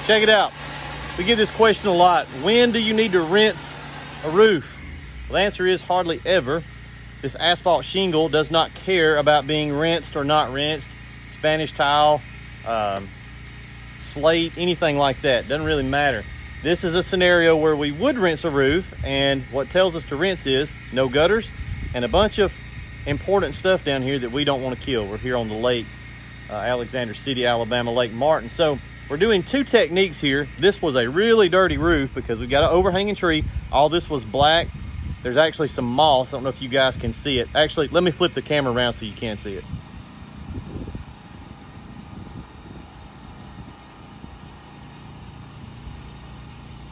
Check it out. We get this question a lot. When do you need to rinse a roof? Well, the answer is hardly ever. This asphalt shingle does not care about being rinsed or not rinsed. Spanish tile, slate, anything like that. Doesn't really matter. This is a scenario where we would rinse a roof, and what tells us to rinse is no gutters and a bunch of important stuff down here that we don't want to kill. We're here on the lake, Alexander City, Alabama, Lake Martin. So we're doing two techniques here. This was a really dirty roof because we got an overhanging tree. All this was black. There's actually some moss. I don't know if you guys can see it. Actually, let me flip the camera around so you can see it.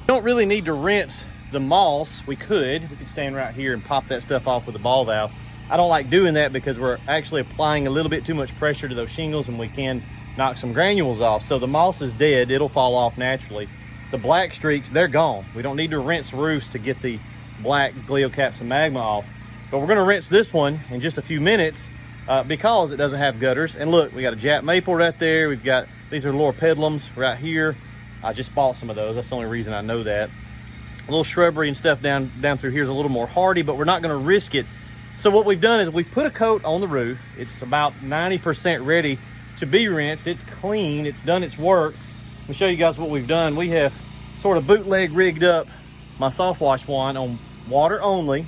Don't really need to rinse the moss. We could stand right here and pop that stuff off with a ball valve. I don't like doing that because we're actually applying a little bit too much pressure to those shingles and we can knock some granules off. So the moss is dead, it'll fall off naturally. The black streaks, they're gone. We don't need to rinse roofs to get the black Gleocapsa magma off. But we're gonna rinse this one in just a few minutes because it doesn't have gutters. And look, we got a Jap maple right there. We've got, these are Laura pedlums right here. I just bought some of those. That's the only reason I know that. A little shrubbery and stuff down through here is a little more hardy, but we're not gonna risk it. So what we've done is we've put a coat on the roof. It's about 90% ready to be rinsed. It's clean, it's done its work. Let me show you guys what we've done. We have sort of bootleg rigged up my Softwash wand on water only,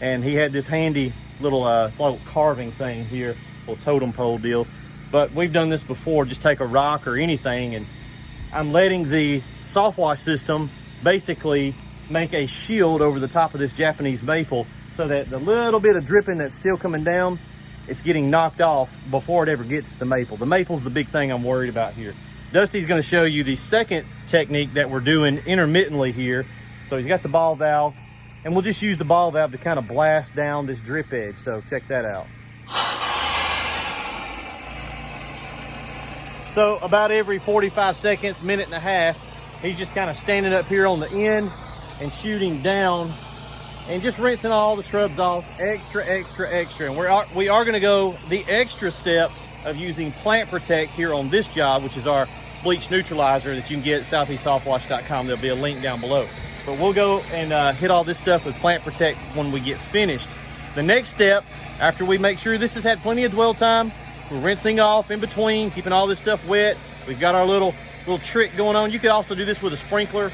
and he had this handy little carving thing here, little totem pole deal. But we've done this before. Just take a rock or anything, and I'm letting the Softwash system basically make a shield over the top of this Japanese maple so that the little bit of dripping that's still coming down, it's getting knocked off before it ever gets to the maple. The maple's the big thing I'm worried about here. Dusty's gonna show you the second technique that we're doing intermittently here. So he's got the ball valve, and we'll just use the ball valve to kind of blast down this drip edge. So check that out. So about every 45 seconds, minute and a half, he's just kind of standing up here on the end and shooting down and just rinsing all the shrubs off, extra. And we are gonna go the extra step of using Plant Protect here on this job, which is our bleach neutralizer that you can get at southeastsoftwash.com. There'll be a link down below. But we'll go and hit all this stuff with Plant Protect when we get finished. The next step, after we make sure this has had plenty of dwell time, we're rinsing off in between, keeping all this stuff wet. We've got our little trick going on. You could also do this with a sprinkler.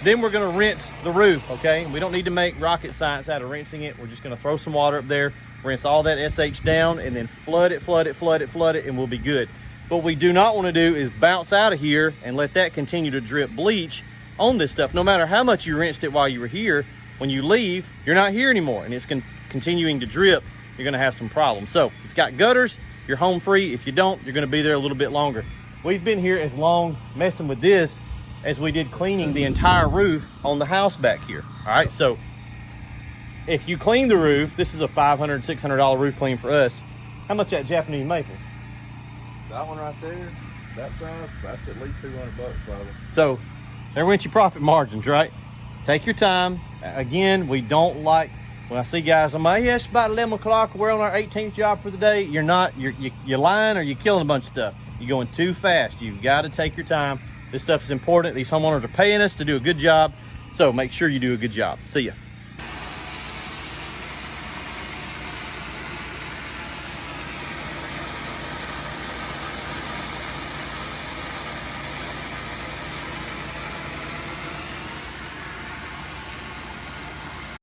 Then we're gonna rinse the roof, okay? We don't need to make rocket science out of rinsing it. We're just gonna throw some water up there, rinse all that SH down, and then flood it, and we'll be good. What we do not wanna do is bounce out of here and let that continue to drip bleach on this stuff. No matter how much you rinsed it while you were here, when you leave, you're not here anymore, and it's continuing to drip. You're gonna have some problems. So if you've got gutters, you're home free. If you don't, you're gonna be there a little bit longer. We've been here as long messing with this as we did cleaning the entire roof on the house back here. All right, so if you clean the roof, this is a $500, $600 roof clean for us. How much that Japanese maple? That one right there, that size, that's at least 200 bucks probably. So there went your profit margins, right? Take your time. Again, we don't like, when I see guys, I'm like, yeah, it's about 11 o'clock, we're on our 18th job for the day. You're not, you're lying, or you're killing a bunch of stuff. You're going too fast. You've got to take your time. This stuff is important. These homeowners are paying us to do a good job, so make sure you do a good job. See ya.